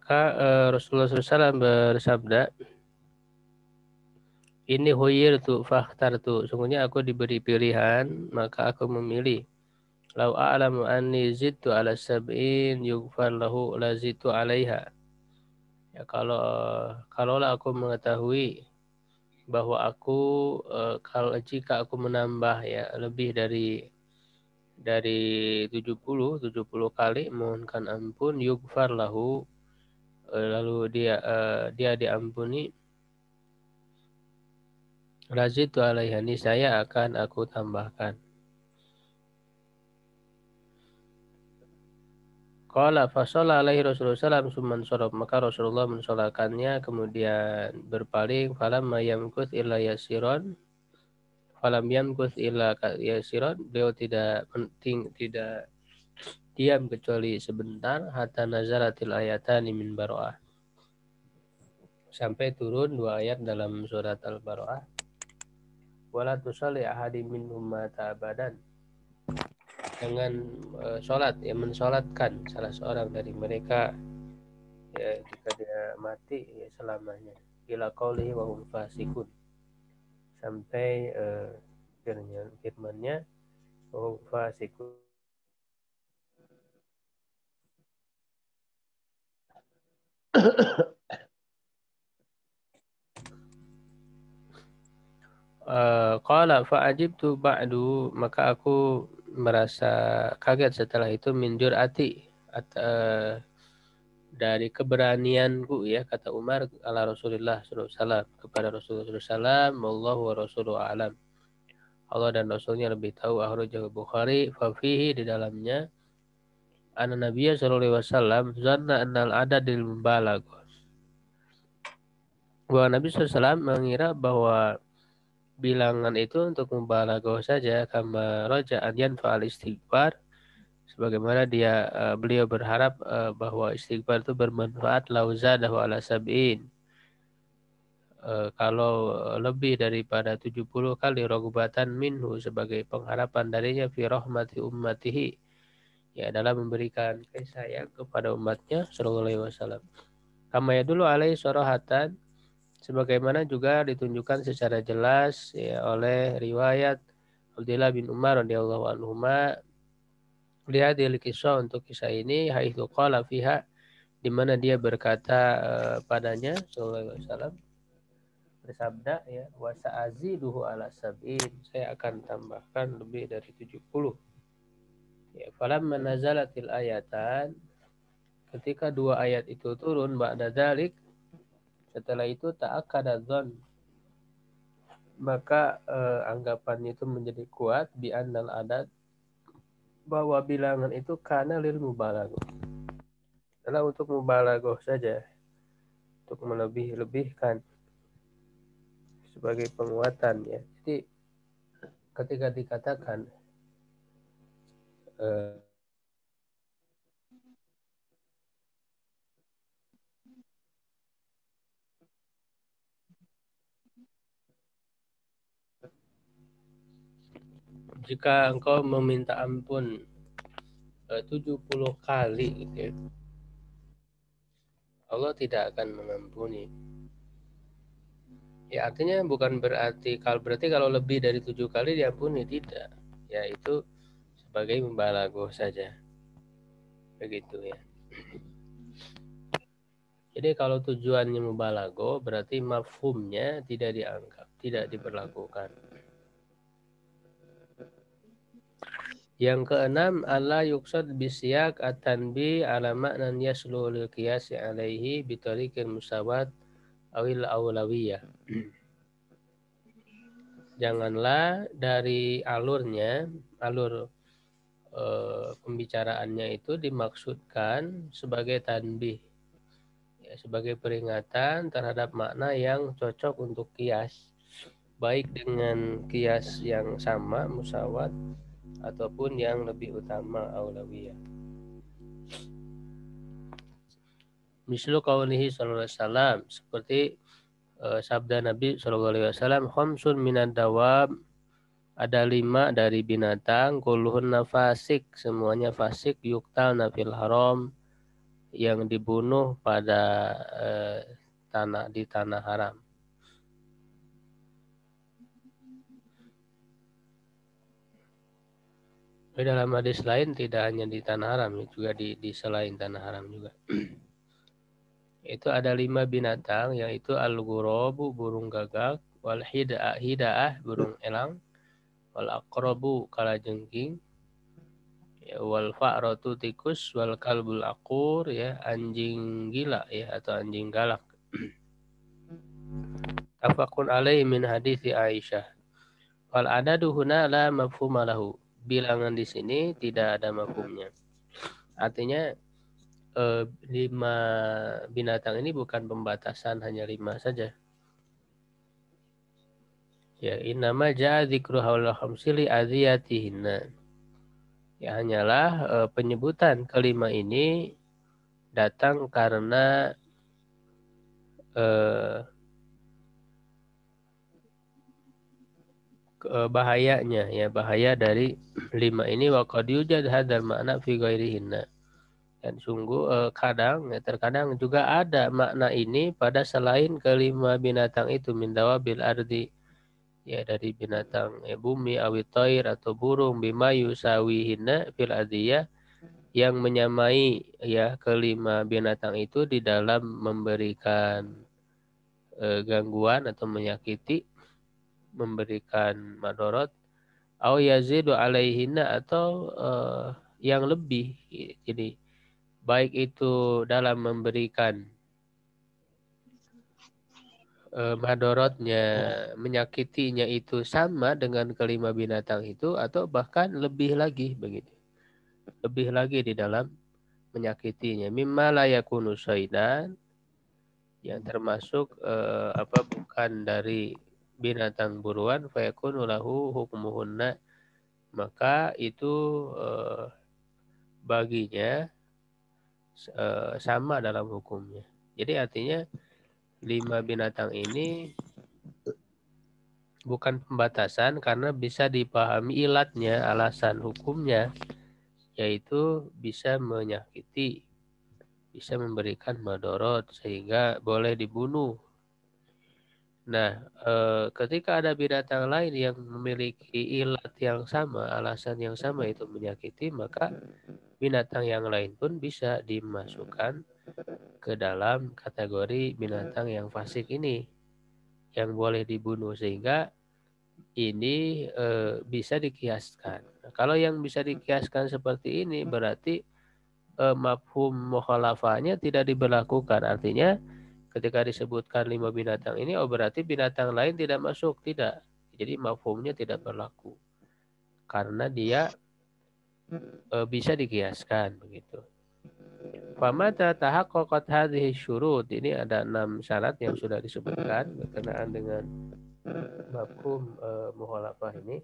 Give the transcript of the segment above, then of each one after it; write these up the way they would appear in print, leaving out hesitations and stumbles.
Maka Rasulullah SAW bersabda, ini huyirtu fakhtartu, sungguhnya aku diberi pilihan, maka aku memilih. Lau a'lamu anni zidtu ala sab'in yughfar lahu la zidtu alaiha. Ya, kalaulah aku mengetahui bahwa aku kalau jika aku menambah ya lebih dari 70 kali mohonkan ampun yughfar lahu, lalu dia diampuni, razitu alaihani, saya akan aku tambahkan. Qala fasalla alaihi Rasulullah sallallahu summan sorob, maka Rasulullah mensolakannya kemudian berpaling. Falamma yamkuth illa yasiron, falam yamkuth illa yasiron, beliau tidak diam kecuali sebentar, hatta nazaratil ayatani min Baro'ah, sampai turun 2 ayat dalam surat Al-Baro'ah. Wala tusalli ahadim minhum mata abadan, dengan sholat, ya mensolatkan salah seorang dari mereka ya jika dia mati ya selamanya, ila qaulihi wa hum fasikun, sampai firmannya wa hum fasikun. Qala fa'ajibtu ba'du, maka aku merasa kaget setelah itu, min jur'ati, dari keberanianku, ya kata Umar, ala Rasulullah SAW, kepada Rasulullah SAW, wallahu wa rasuluhu a'lam, Allah dan Rasulnya lebih tahu. Akhrajah Bukhari, fafihi, di dalamnya, anna Nabiya sallallahu alaihi wasallam zanna annal adadil mubalagh, bahwa Nabi SAW mengira bahwa bilangan itu untuk mubalaghah saja, kama raja'an yanfa'al istighfar, sebagaimana beliau berharap bahwa istighfar itu bermanfaat, lauzadahu ala sab'in, kalau lebih daripada 70 kali, rogubatan minhu, sebagai pengharapan darinya, fi rahmati ummatihi, ya dalam memberikan kasih sayang kepada umatnya sallallahu alaihi wasallam. Kama yadullu alaihi sarahatan, sebagaimana juga ditunjukkan secara jelas ya oleh riwayat Abdullah bin Umar radhiyallahu anhuma, lihat di kisah, untuk kisah ini, haitsu qala fiha, di mana dia berkata padanya sallallahu alaihi wasallam, bersabda ya, wa sa'aziduhu ala sab'in, saya akan tambahkan lebih dari 70. Ya, falamma nazalatil ayatan, ketika 2 ayat itu turun, ba'da dzalik, setelah itu, ta'akkada dzan, maka anggapannya itu menjadi kuat, bi annal adad, bahwa bilangan itu kana lil mubalaghah, adalah untuk mubalaghah saja, untuk melebih-lebihkan, sebagai penguatan ya. Jadi ketika dikatakan jika engkau meminta ampun 70 kali gitu ya, Allah tidak akan mengampuni. Ya artinya bukan berarti kalau lebih dari 7 kali diampuni, tidak. Ya itu sebagai mubalaghah saja. Begitu ya. Jadi kalau tujuannya mubalaghah, berarti mafhumnya tidak dianggap, tidak diberlakukan. Yang keenam, Allah yuqsad bisyak at-tanbi ala ma'nan yaslu lil qiyas alaihi bitariqil musawat awil awlawiyah. Janganlah dari alur pembicaraannya itu dimaksudkan sebagai tanbih, ya, sebagai peringatan terhadap makna yang cocok untuk kias, baik dengan kias yang sama musawat ataupun yang lebih utama aulawiyah. Mislu qaulihi sallallahu alaihi wasallam, seperti sabda Nabi sallallahu alaihi wasallam, khamsun minad dawab, ada 5 dari binatang, kulluhunna fasik, semuanya fasik, yuktal nafil haram, yang dibunuh pada di tanah haram. Di dalam hadis lain tidak hanya di tanah haram, juga di selain tanah haram juga. Itu ada 5 binatang, yaitu al-ghurabu, burung gagak, wal hidaah, burung elang, wal aqrabu, kalajengking, ya, wal fa'ratu, tikus, wal kalbul aqur, ya, anjing gila, ya, atau anjing galak. Tafakun alaihi min hadisi Aisyah. Wal adadu huna la mafhuma lahu. Bilangan di sini tidak ada mafhumnya. Artinya 5 binatang ini bukan pembatasan hanya 5 saja. Ya, innama ja'a dzikru haula khamsili adiyatihinna. Ya, hanyalah penyebutan kelima ini datang karena bahayanya, ya, bahaya dari 5 ini. Wa qad yujad hadzal makna fi ghairihinna. Dan sungguh kadang, ya, terkadang juga ada makna ini pada selain kelima binatang itu, min dawabil ardi, ya, dari binatang bumi, awit toir, atau burung, bima yusawihinna fil adiyah, yang menyamai, ya, kelima binatang itu di dalam memberikan gangguan atau menyakiti, memberikan madorot, au yazidu alaihinna, atau yang lebih. Jadi baik itu dalam memberikan madorotnya, menyakitinya itu sama dengan kelima binatang itu, atau bahkan lebih lagi begitu. Lebih lagi di dalam menyakitinya. Mimma la yakunu syaidan, yang termasuk bukan dari binatang buruan, fayakunu lahu hukmuhunna, maka itu baginya sama dalam hukumnya. Jadi artinya 5 binatang ini bukan pembatasan karena bisa dipahami ilatnya, alasan hukumnya, yaitu bisa menyakiti, bisa memberikan madorot sehingga boleh dibunuh. Nah, ketika ada binatang lain yang memiliki ilat yang sama, alasan yang sama, itu menyakiti, maka binatang yang lain pun bisa dimasukkan ke dalam kategori binatang yang fasik ini, yang boleh dibunuh, sehingga ini bisa dikiaskan. Nah, kalau yang bisa dikiaskan seperti ini, berarti mafhum mukhalafahnya tidak diberlakukan. Artinya ketika disebutkan 5 binatang ini, berarti binatang lain tidak masuk, tidak. Jadi mafhumnya tidak berlaku karena dia bisa dikiaskan begitu. Famata tahaqqaqat hadhihi syurut, ini ada 6 syarat yang sudah disebutkan berkenaan dengan mafhum mukhalafah ini.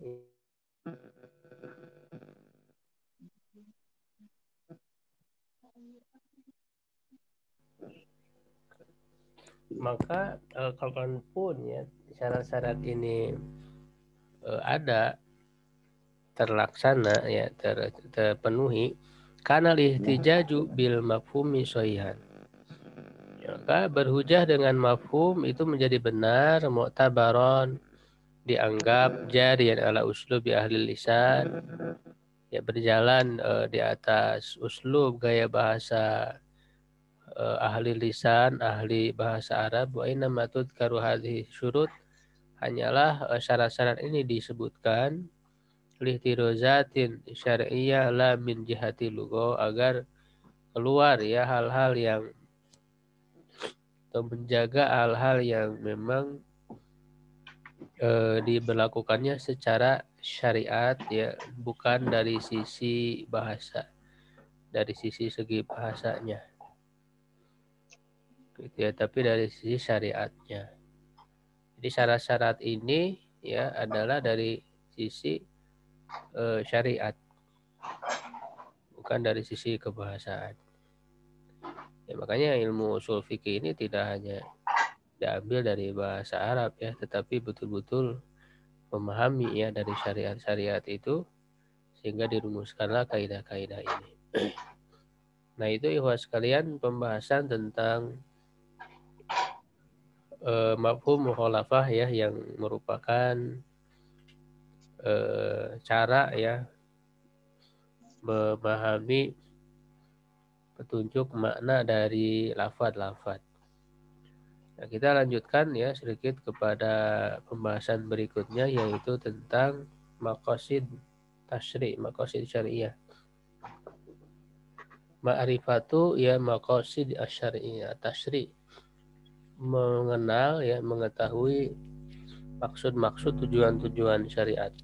Maka kapanpun, ya, syarat-syarat ini ada, terlaksana, ya, terpenuhi, karena lihtijaju bil mafhumi sohihan, maka berhujah dengan mafhum itu menjadi benar, mu'tabaron, dianggap jariyan ala uslub bi ahli lisan, ya, berjalan di atas uslub, gaya bahasa ahli lisan, ahli bahasa Arab. Wa inna matut karu hadhihi syurut, hanyalah syarat-syarat ini disebutkan lihtirozatin syar'iyyah la min jihati lugho, agar keluar, ya, hal-hal yang, atau menjaga hal-hal yang memang diberlakukannya secara syariat, ya, bukan dari sisi bahasa, dari sisi segi bahasanya gitu, ya, tapi dari sisi syariatnya. Jadi syarat-syarat ini, ya, adalah dari sisi syariat, bukan dari sisi kebahasaan. Ya, makanya ilmu usul fikih ini tidak hanya diambil dari bahasa Arab, ya, tetapi betul-betul memahami, ya, dari syariat-syariat itu, sehingga dirumuskanlah kaidah-kaidah ini. Nah itu ikhwas sekalian pembahasan tentang mafhum mukhalafah ya, yang merupakan cara ya memahami petunjuk makna dari lafadz-lafadz. Nah, kita lanjutkan ya sedikit kepada pembahasan berikutnya, yaitu tentang maqasid tasyri', maqasid syariah. Ma'rifatu ya maqasid asyari'iyah, tasyri', mengenal ya, mengetahui maksud-maksud tujuan-tujuan syariat.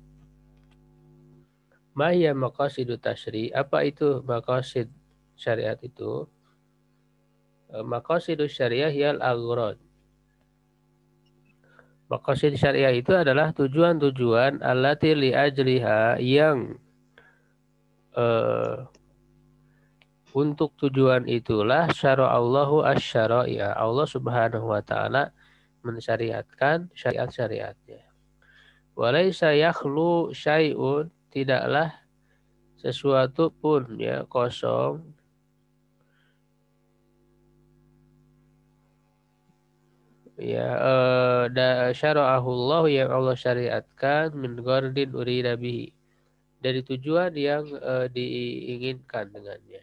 Ma'hiya maqasidu tasyri', apa itu maqasid syariat itu? Maqasidu syariah yal aghrad. Maqasid syariah itu adalah tujuan-tujuan allati li ajliha, yang untuk tujuan itulah syara'allahu asy-syara'i'a, Allah Subhanahu wa taala mensyariatkan syariat-syariatnya. Walaysa yakhlu syai'un, tidaklah sesuatu pun ya kosong ya syara'ahullah, yang Allah syariatkan, min ghardin urida bihi, dari tujuan yang diinginkan dengannya.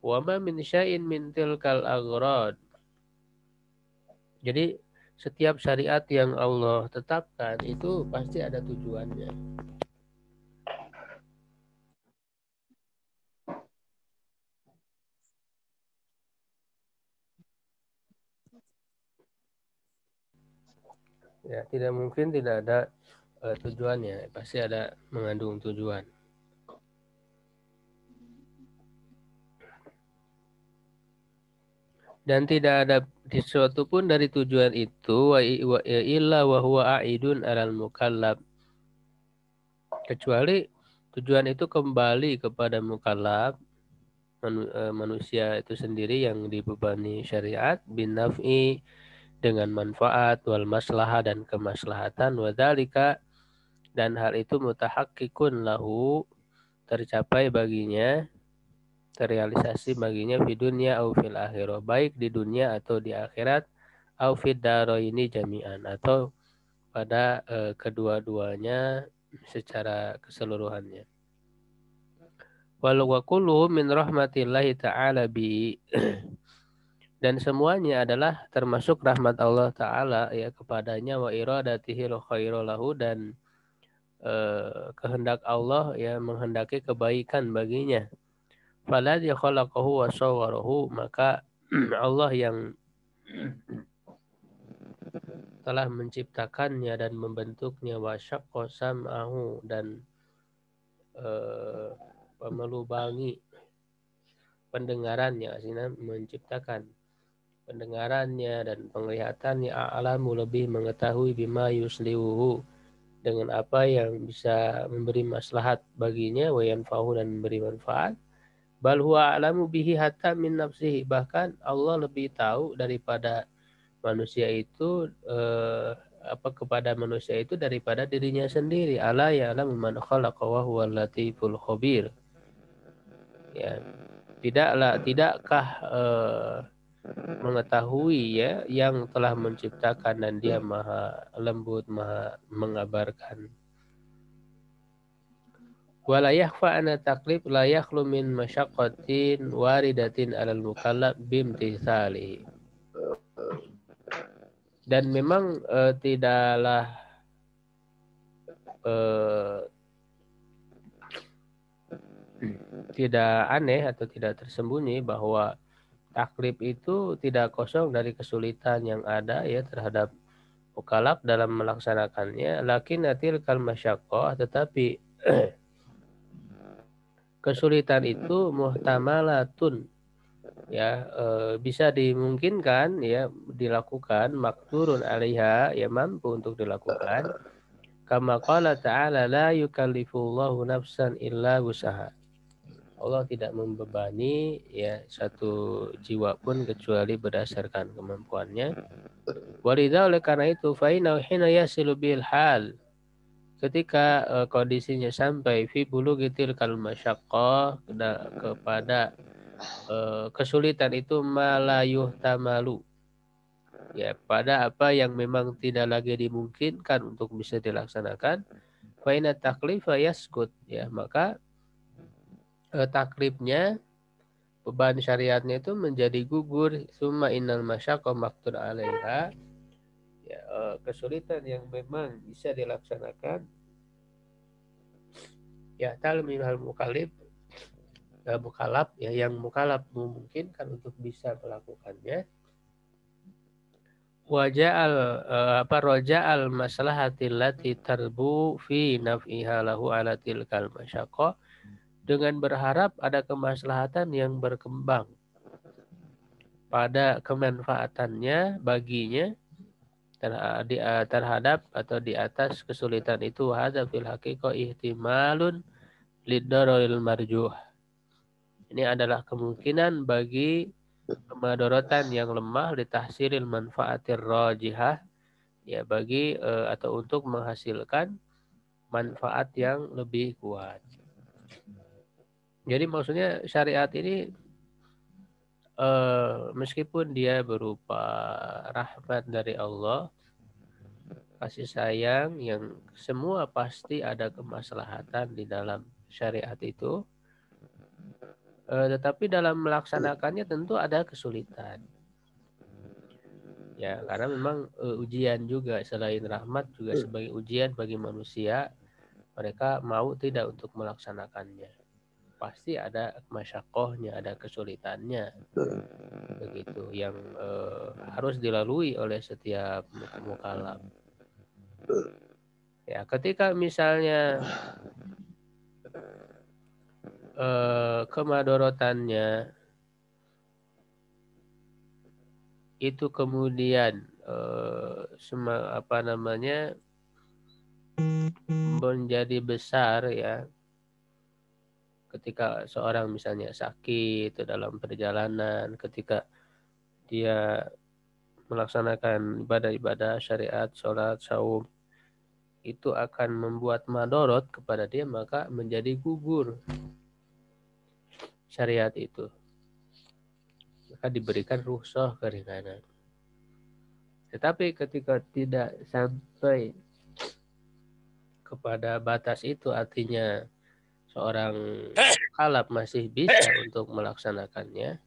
Wa ma min syai'in min tilkal aghrad, jadi setiap syariat yang Allah tetapkan itu pasti ada tujuannya. Ya, tidak mungkin tidak ada tujuannya, pasti ada mengandung tujuan. Dan tidak ada sesuatu pun dari tujuan itu illa wa huwa a'idun alal mukallaf, kecuali tujuan itu kembali kepada mukallaf, manusia itu sendiri yang dibebani syariat, bin naf'i, dengan manfaat, wal maslahah, dan kemaslahatan, wadzalika, dan hal itu mutahakkikun lahu, tercapai baginya, terrealisasi baginya, di dunia au fil akhirah, baik di dunia atau di akhirat, au fid daraini jami'an, atau pada kedua-duanya secara keseluruhannya. Walau wa kulluhu min rahmatillahi ta'ala bi, dan semuanya adalah termasuk rahmat Allah Ta'ala ya kepadanya, wa iradatihi khairu lahu, dan kehendak Allah ya menghendaki kebaikan baginya. Faladzi khalaqahu wa sawwarahu, maka Allah yang telah menciptakannya dan membentuknya, wa syaqqa sam'ahu, dan melubangi pendengarannya, artinya menciptakan pendengarannya dan penglihatannya, a'lamu, lebih mengetahui, bima yuslihu, dengan apa yang bisa memberi maslahat baginya, wa yanfa'u, dan memberi manfaat. Bal huwa a'lamu bihi hatta min nafsihi, bahkan Allah lebih tahu daripada manusia itu kepada manusia itu daripada dirinya sendiri. Ala ya'lamu man khalaqa wa huwal latiful khabir. Ya, tidakkah mengetahui ya yang telah menciptakan dan dia maha lembut, maha mengabarkan. Wala yakhfa anna taklif la yakhlu min masyaqqatin waridatin alal mukallaf bimtithalihi. Dan memang tidaklah tidak aneh atau tidak tersembunyi bahwa taklif itu tidak kosong dari kesulitan yang ada ya terhadap mukallaf dalam melaksanakannya. Lakin natil kal masyaqqah, tetapi kesulitan itu muhtamalatun ya, bisa dimungkinkan ya dilakukan, makdurun alaiha, ya mampu untuk dilakukan, kama qala ta'ala la yukallifullahu nafsan illa wus'aha, Allah tidak membebani ya satu jiwa pun kecuali berdasarkan kemampuannya. Walidha, oleh karena itu, fa'inau hina yasilu bil hal, ketika kondisinya sampai fi bulughitil kal masyaqqah, kepada kesulitan itu malayuh tamalu, ya pada apa yang memang tidak lagi dimungkinkan untuk bisa dilaksanakan. Faina taklifa yaskut, ya maka taklifnya, beban syariatnya itu menjadi gugur. Summa innal masyaqqa maqtur 'alaiha, ya kesulitan yang memang bisa dilaksanakan, ya talmihal mukallif, mukallaf, ya yang mukallaf memungkinkan untuk bisa melakukannya. Waja'al roja'al maslahatil lati tarbu fi naf'iha lahu ala tilkal masyaqqa, dengan berharap ada kemaslahatan yang berkembang pada kemanfaatannya baginya terhadap atau di atas kesulitan itu. Hadza fil haqiqah ihtimalun lidararil marjuh. Ini adalah kemungkinan bagi kemadorotan yang lemah litahsilil manfaatir rajihah, ya bagi atau untuk menghasilkan manfaat yang lebih kuat. Jadi maksudnya syariat ini meskipun dia berupa rahmat dari Allah, kasih sayang yang semua pasti ada kemaslahatan di dalam syariat itu, tetapi dalam melaksanakannya tentu ada kesulitan. Ya, karena memang ujian juga, selain rahmat juga sebagai ujian bagi manusia, mereka mau tidak untuk melaksanakannya. Pasti ada masyakohnya, ada kesulitannya, begitu yang harus dilalui oleh setiap mukallaf. Ya, ketika misalnya kemadorotannya itu kemudian menjadi besar, ya ketika seorang misalnya sakit dalam perjalanan, ketika dia melaksanakan ibadah-ibadah syariat, sholat, saum, itu akan membuat madorot kepada dia, maka menjadi gugur syariat itu, maka diberikan rukhsah keringanan. Tetapi ketika tidak sampai kepada batas itu, artinya seorang mukallaf masih bisa untuk melaksanakannya,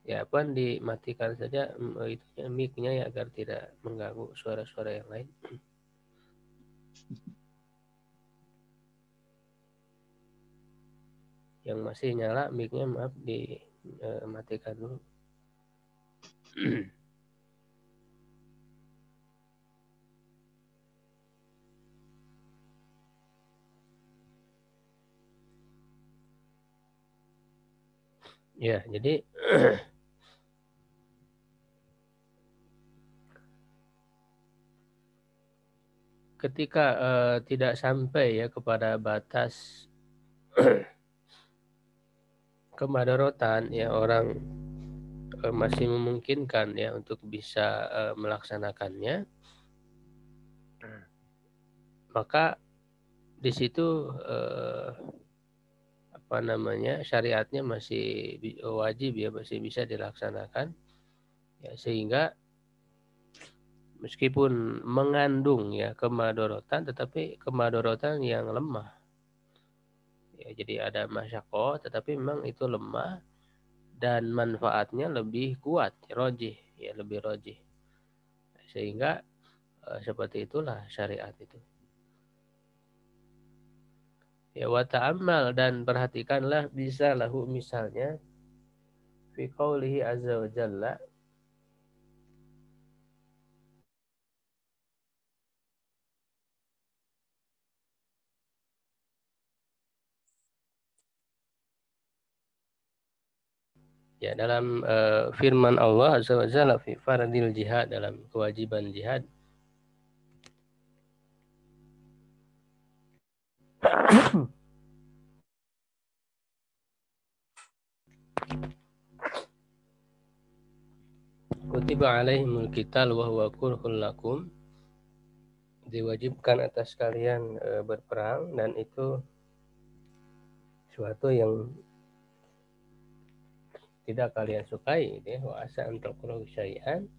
ya pun dimatikan saja mic-nya, ya agar tidak mengganggu suara-suara yang lain. Yang masih nyala mic-nya, maaf, dimatikan dulu. Ya, jadi ketika tidak sampai ya kepada batas kemadorotan, ya orang masih memungkinkan ya untuk bisa melaksanakannya, maka di situ syariatnya masih wajib, ya masih bisa dilaksanakan, ya sehingga meskipun mengandung ya kemadorotan, tetapi kemadorotan yang lemah, ya jadi ada masyaqah tetapi memang itu lemah dan manfaatnya lebih kuat, rojih, ya lebih rojih, sehingga seperti itulah syariat itu. Ya, wa ta'ammal, dan perhatikanlah, bisa lahu misalnya fi qaulihi azza wa jalla, ya dalam firman Allah azza wa jalla fi faradil jihad, dalam kewajiban jihad. Kutiba alaihimul qital wa huwa kurhul lakum, diwajibkan atas kalian berperang, dan itu suatu yang tidak kalian sukai, ya, wa asa an takrahu syai'an,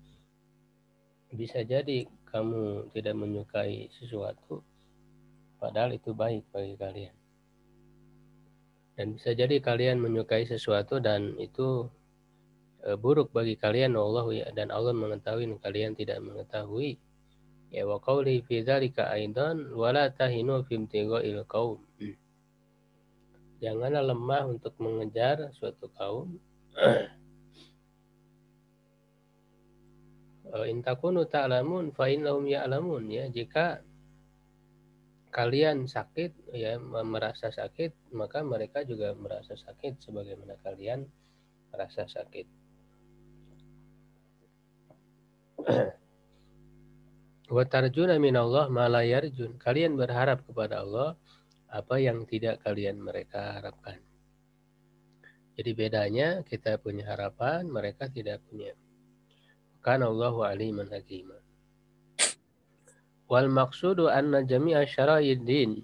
bisa jadi kamu tidak menyukai sesuatu padahal itu baik bagi kalian. Dan bisa jadi kalian menyukai sesuatu dan itu buruk bagi kalian, Allah ya, dan Allah mengetahui dan kalian tidak mengetahui. Ya, wa qawli fi dzalika aidan wala tahinu fi imtigha'il qaum. Janganlah lemah untuk mengejar suatu kaum. In takunu ta'lamun fa innahum ya'lamun, ya, jika kalian sakit, ya, merasa sakit, maka mereka juga merasa sakit sebagaimana kalian merasa sakit. Wa tarjuna minallah ma la yarjun. Kalian berharap kepada Allah apa yang tidak kalian mereka harapkan. Jadi bedanya kita punya harapan, mereka tidak punya. Kana Allahu aliman hakima. Wal maqsudu anna jami'a syara'id din.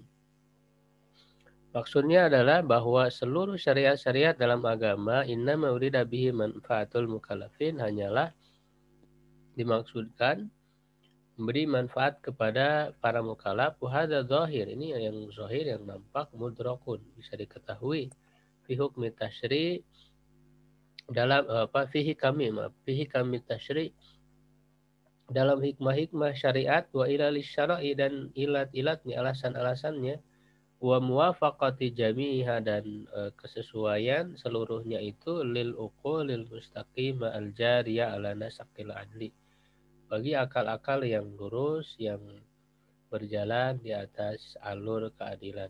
Maksudnya adalah bahwa seluruh syariat-syariat dalam agama innama urida bihi manfaatul mukallafin, hanyalah dimaksudkan memberi manfaat kepada para mukallaf. Hadza zahir, ini yang zahir, yang nampak, mudrakun, bisa diketahui fi hukmi tasyri, dalam fihi kami tasyri, dalam hikmah-hikmah syariat, wa ilalis syara'i, dan ilat-ilatnya, alasan-alasannya, wa muwafaqati jami'iha, dan kesesuaian seluruhnya itu, lil uqulil mustaqimah al jariyah ala nasaqil adli, bagi akal-akal yang lurus yang berjalan di atas alur keadilan.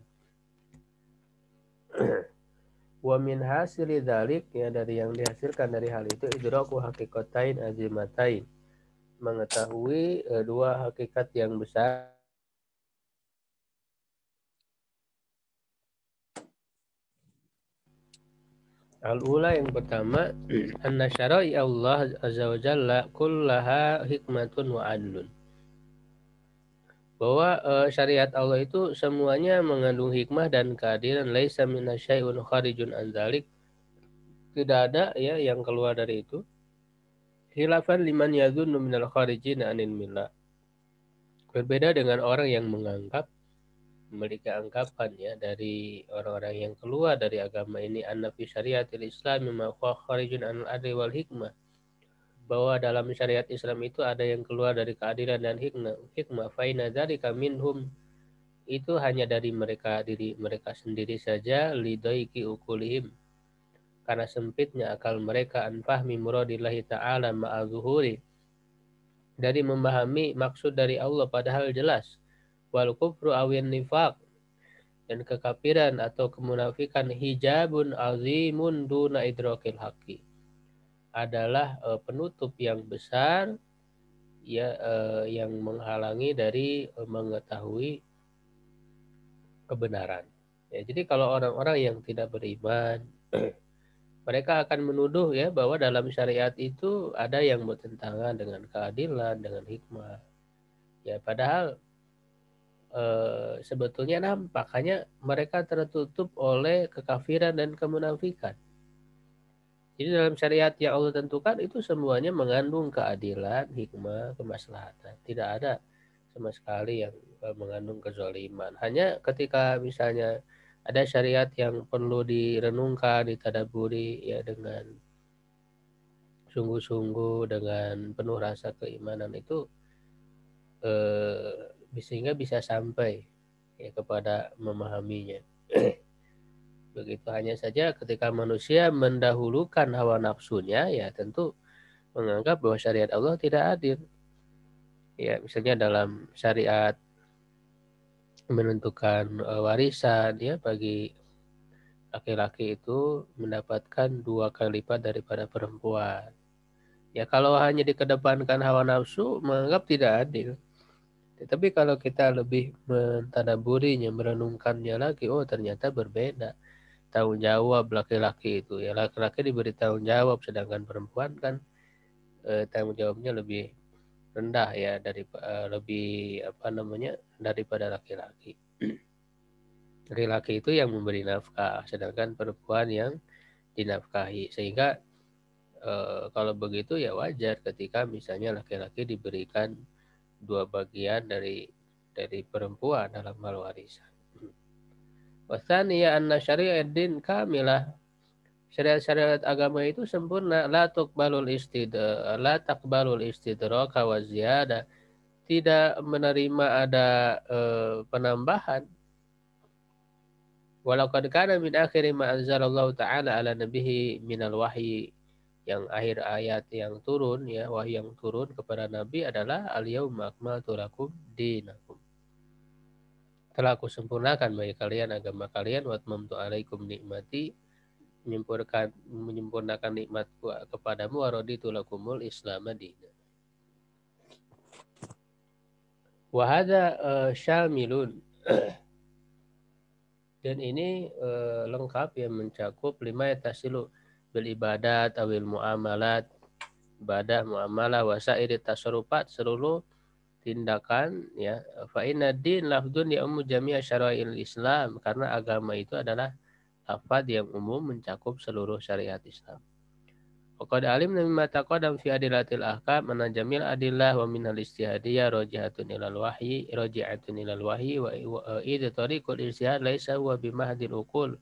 Wa min hasili dzalik, ya, dari yang dihasilkan dari hal itu, idraku hakikatain azimatain, mengetahui dua hakikat yang besar. Al-ula, yang pertama, anna syara'i Allah azza wa jalla kullaha hikmatun wa adlun, bahwa syariat Allah itu semuanya mengandung hikmah dan keadilan. Laisa minasyai'un kharijun an dzalik, tidak ada, ya, yang keluar dari itu. Khilafan liman yadhunnu minal kharijin anil millah, berbeda dengan orang yang menganggap, memiliki anggapan, ya, dari orang-orang yang keluar dari agama ini, anna fi syariatil Islam ma huwa kharijun anil adli wal hikmah, bahwa dalam syariat Islam itu ada yang keluar dari keadilan dan hikmah. Fa inna dzalika minhum, itu hanya dari mereka, diri mereka sendiri saja, lidaiki ukulihim, karena sempitnya akal mereka, an fahmi muradillahi ta'ala ma'adzuhuri, dari memahami maksud dari Allah padahal jelas. Wal kufru awin nifaq, dan kekafiran atau kemunafikan, hijabun azimun duna idrakil haqi, adalah penutup yang besar, ya, yang menghalangi dari mengetahui kebenaran. Ya, jadi kalau orang-orang yang tidak beriman, mereka akan menuduh, ya, bahwa dalam syariat itu ada yang bertentangan dengan keadilan, dengan hikmah. Ya, padahal sebetulnya nampak hanya mereka tertutup oleh kekafiran dan kemunafikan. Jadi dalam syariat yang Allah tentukan itu semuanya mengandung keadilan, hikmah, kemaslahatan. Tidak ada sama sekali yang mengandung kezaliman. Hanya ketika misalnya ada syariat yang perlu direnungkan, ditadaburi, ya, dengan sungguh-sungguh, dengan penuh rasa keimanan, itu sehingga bisa sampai, ya, kepada memahaminya. Begitu. Hanya saja ketika manusia mendahulukan hawa nafsunya, ya, tentu menganggap bahwa syariat Allah tidak adil. Ya, misalnya dalam syariat menentukan warisan, ya, bagi laki-laki itu mendapatkan 2 kali lipat daripada perempuan. Ya, kalau hanya dikedepankan hawa nafsu, menganggap tidak adil. Tetapi kalau kita lebih mentadaburinya, merenungkannya lagi, oh ternyata berbeda. Tanggung jawab laki-laki itu, ya, laki-laki diberi tanggung jawab, sedangkan perempuan kan tanggung jawabnya lebih rendah, ya, dari lebih daripada laki-laki. Laki-laki itu yang memberi nafkah, sedangkan perempuan yang dinafkahi. Sehingga kalau begitu ya wajar ketika misalnya laki-laki diberikan 2 bagian dari perempuan dalam hal warisan. Wasaniya anna syariat din kamilah. Syariat-syariat agama itu sempurna. La taqbalul istidraka wa ziyadah. Tidak menerima ada penambahan. Walau qad kana min akhiri ma anzalallahu ta'ala ala nabihi minal wahyi, yang akhir ayat yang turun ya, wahyu yang turun kepada Nabi adalah al-yauma akmaltu lakum dinakum. Telah aku sempurnakan bagi kalian agama kalian, wa atmamtu alaikum nikmati, menyempurnakan nikmatku kepadamu, wa raditu lakumul islam madina. Wa hadza syamilun. Dan ini lengkap yang mencakup 5 yatasilu bil ibadat awil muamalat, ibadah, muamalah, wasairi tasarrufat, seluruh tindakan ya. Fa inna din lafdun ya ummu jami'a syara'il Islam, karena agama itu adalah lafaz yang umum mencakup seluruh syariat Islam. Waqad alimna mimma taqaddam fi adillatil ahkam anna jamil adillah wa minal istihadiyah raji'atun ilal wahyi wa id tariqul ijtihad laisa huwa bimahdil uqul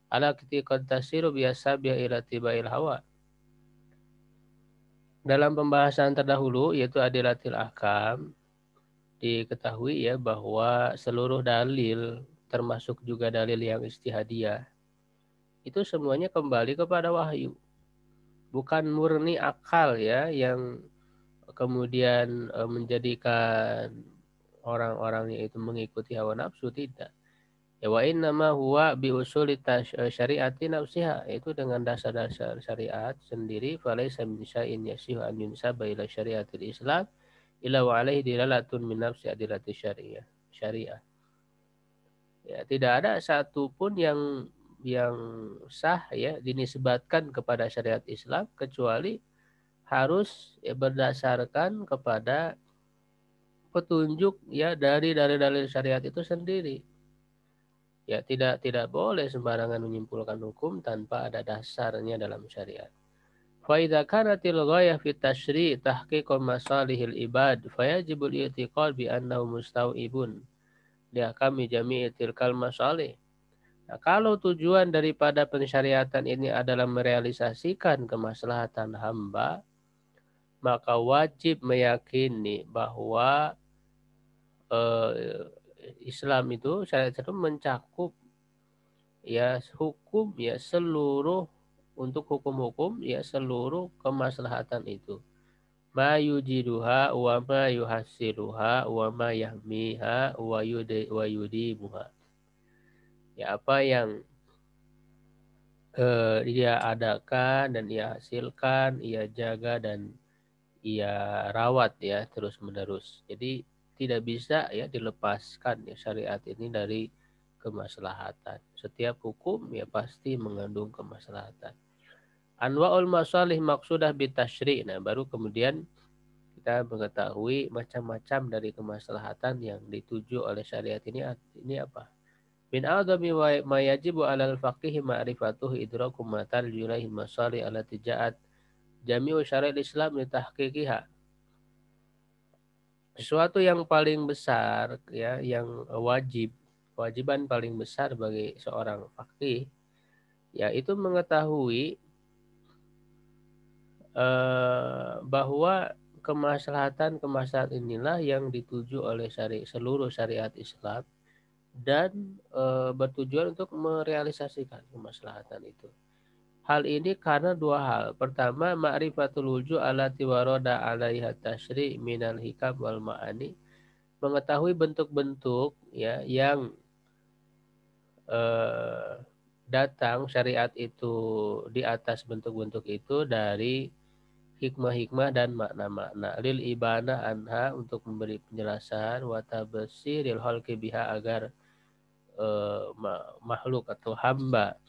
ala qad tasiru biasabiha ila tibail hawa. Dalam pembahasan terdahulu yaitu adillatil ahkam, diketahui ya bahwa seluruh dalil termasuk juga dalil yang istihadiyah itu semuanya kembali kepada wahyu. Bukan murni akal ya yang kemudian menjadikan orang-orang itu mengikuti hawa nafsu, tidak. Ya wa innama huwa bi usuli syariati nafsiha, itu dengan dasar-dasar syariat sendiri. Falaisa min syai'in yasihu an yunsaba ila syariatil Islam illa wa alaihi dilalatun min nafsi adillati syariah. Ya, tidak ada satupun yang sah ya dinisbatkan kepada syariat Islam kecuali harus ya, berdasarkan kepada petunjuk ya dari dalil syariat itu sendiri. Ya tidak boleh sembarangan menyimpulkan hukum tanpa ada dasarnya dalam syariat. Fa idza kanatil ghayah fi tasyri' tahqiqu masalihil ibad fayajibul i'tiqad bi annahu mustau'ibun li ahkami jami'i tilkal masalih. Nah, kalau tujuan daripada pensyariatan ini adalah merealisasikan kemaslahatan hamba, maka wajib meyakini bahwa Islam itu, syariat itu mencakup ya hukum ya seluruh, untuk hukum-hukum ya seluruh kemaslahatan itu. Ma yujiduha wa ma yuhassiluha wa ma yahmiha wa yudimuha. Ya apa yang ia adakan dan ia hasilkan, ia jaga dan ia rawat ya terus menerus. Jadi tidak bisa ya dilepaskan ya syariat ini dari kemaslahatan. Setiap hukum ya pasti mengandung kemaslahatan. Anwa'ul masalih maksudah bitasyri'. Nah, baru kemudian kita mengetahui macam-macam dari kemaslahatan yang dituju oleh syariat ini apa? Min a'dami ma yajibu 'alal faqih ma'rifatuhu idraku ma tarju ilaihi masalih allati ja'at jami'u syari'il Islam li tahqiqiha. Sesuatu yang paling besar ya, yang kewajiban paling besar bagi seorang faqih yaitu mengetahui bahwa kemaslahatan inilah yang dituju oleh seluruh syariat Islam dan bertujuan untuk merealisasikan kemaslahatan itu. Hal ini karena 2 hal. Pertama, ma'rifatul wujuh allati warada 'alaiha tasyri' minal hikam wal ma'ani. Mengetahui bentuk-bentuk ya yang datang syariat itu di atas bentuk-bentuk itu dari hikmah-hikmah dan makna-makna. Lil ibana anha, untuk memberi penjelasan, wa tabsiril khalqi biha, agar makhluk atau hamba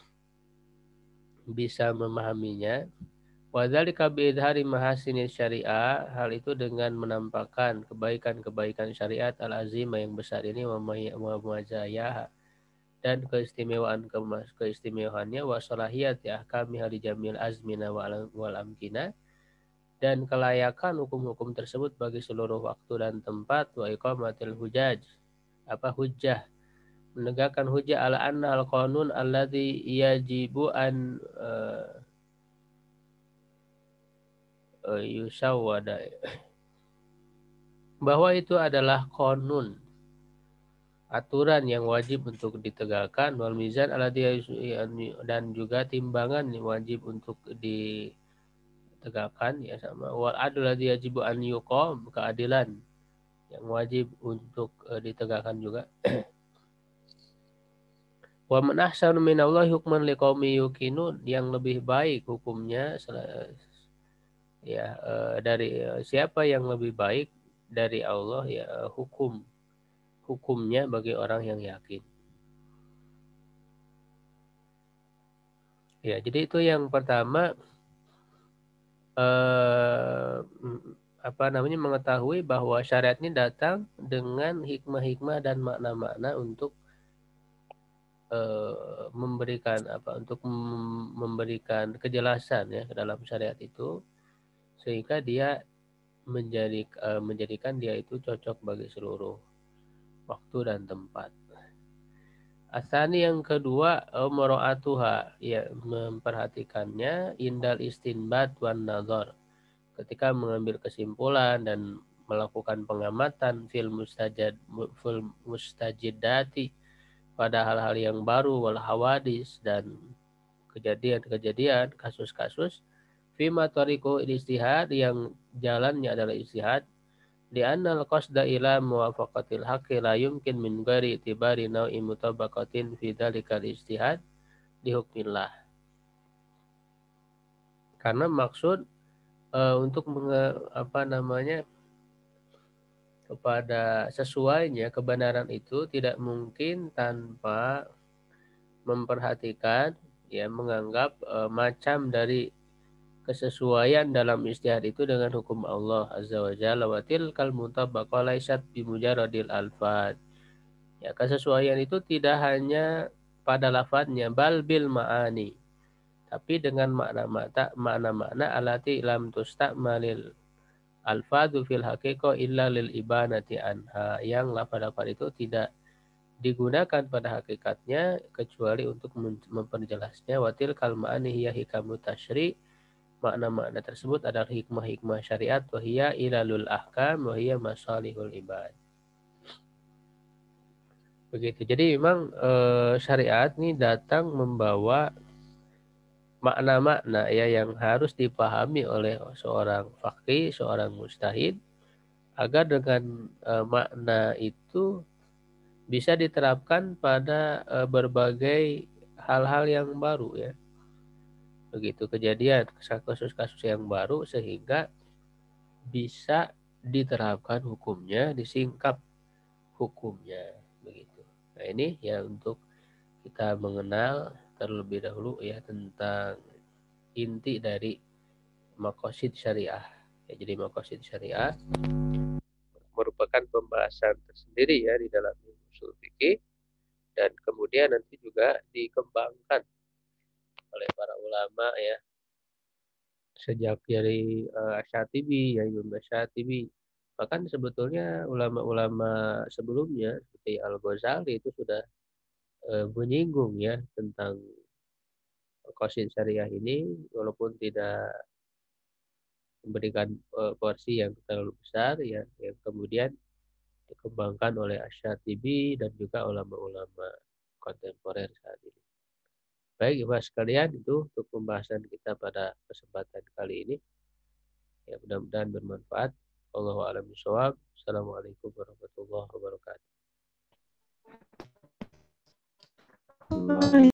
bisa memahaminya. Wa dzalika bi idhari mahasinil syariah, hal itu dengan menampakkan kebaikan-kebaikan syariat al-azimah yang besar ini, wa majayaha, dan keistimewaannya wa salahiyati ahkami hali jamil azmina wal amkina, dan kelayakan hukum-hukum tersebut bagi seluruh waktu dan tempat, wa iqamatil hujjah, menegakkan hujjah ala anna al qanun alladzi yajibu an yusawwada, bahwa itu adalah konun, aturan yang wajib untuk ditegakkan, wal mizan alladzi, dan juga timbangan yang wajib untuk ditegakkan, ya sama, wal adl alladzi yajibu an yuqam, keadilan yang wajib untuk ditegakkan juga. Wa man ahsanu minallahi hukman liqaumi yuqinun, yang lebih baik hukumnya ya dari siapa yang lebih baik dari Allah, ya hukumnya bagi orang yang yakin. Ya, jadi itu yang pertama, mengetahui bahwa syariat ini datang dengan hikmah-hikmah dan makna-makna untuk memberikan kejelasan ya ke dalam syariat itu, sehingga dia menjadikan dia itu cocok bagi seluruh waktu dan tempat. Asani yang kedua, mura'atuha, ya memperhatikannya, indal istinbat wan nazar, ketika mengambil kesimpulan dan melakukan pengamatan fil mustajidati, pada hal-hal yang baru, wal hawadis, dan kejadian-kejadian, kasus-kasus, fima tariqu ijtihad, yang jalannya adalah ijtihad, di annal qasda ila muwafaqatil haqqi la yumkin min ghairi itibari nau'i mutabaqatin fi dzalikal ijtihad di hukmillah. Karena maksud untuk kepada sesuainya kebenaran itu tidak mungkin tanpa memperhatikan, ya menganggap macam dari kesesuaian dalam ijtihad itu dengan hukum Allah azza wa jalla, wa tilkal mutabaqah laysat bi mujarradil alfaz. Ya, kesesuaian itu tidak hanya pada lafadznya, bal bil ma'ani, tapi dengan makna-makna alati lam tusta'malil alfadhu fil haqiqah illa lil ibanati anha, yang lafaz-lafaz itu tidak digunakan pada hakikatnya kecuali untuk memperjelasnya. Watil kalmaani hiya hikamu tasyri, makna-makna tersebut adalah hikmah-hikmah syariat, wahiyya ilalul ahkam, wahiyya masalihul ibad. Begitu. Jadi memang syariat ini datang membawa makna-makna ya yang harus dipahami oleh seorang faqih, seorang mujtahid, agar dengan makna itu bisa diterapkan pada berbagai hal-hal yang baru ya. Begitu, kejadian, kasus-kasus yang baru, sehingga bisa diterapkan hukumnya, disingkap hukumnya, begitu. Nah, ini ya untuk kita mengenal terlebih dahulu ya tentang inti dari maqasid syariah. Ya, jadi maqasid syariah merupakan pembahasan tersendiri ya di dalam usul fikih, dan kemudian nanti juga dikembangkan oleh para ulama ya, sejak dari Asyatibi, ya Imam Asyatibi. Bahkan sebetulnya ulama-ulama sebelumnya seperti Al-Ghazali itu sudah menyinggung ya tentang qasid syariah ini, walaupun tidak memberikan porsi yang terlalu besar ya, yang kemudian dikembangkan oleh Asyatibi dan juga ulama-ulama kontemporer saat ini. Baik, Mas sekalian, itu untuk pembahasan kita pada kesempatan kali ini. Ya, mudah-mudahan bermanfaat. Wallahu a'lam bishawab. Assalamualaikum warahmatullahi wabarakatuh.